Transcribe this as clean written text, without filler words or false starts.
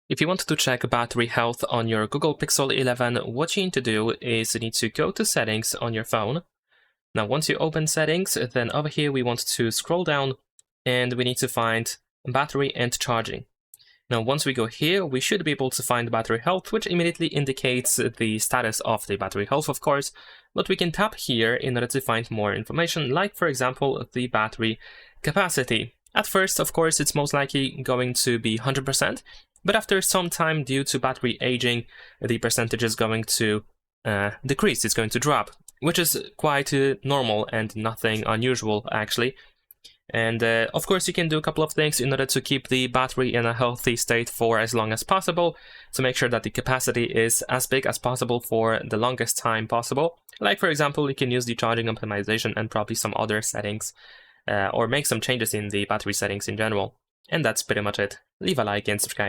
If you want to check battery health on your Google Pixel 11, what you need to do is you need to go to settings on your phone. Now, once you open settings, then over here we want to scroll down and we need to find battery and charging. Now, once we go here, we should be able to find battery health, which immediately indicates the status of the battery health, of course, but we can tap here in order to find more information, like, for example, the battery capacity. At first, of course, it's most likely going to be 100%, but after some time, due to battery aging, the percentage is going to decrease, it's going to drop, which is quite normal and nothing unusual, actually. And of course, you can do a couple of things in order to keep the battery in a healthy state for as long as possible, to make sure that the capacity is as big as possible for the longest time possible. Like, for example, you can use the charging optimization and probably some other settings, or make some changes in the battery settings in general. And that's pretty much it. Leave a like and subscribe.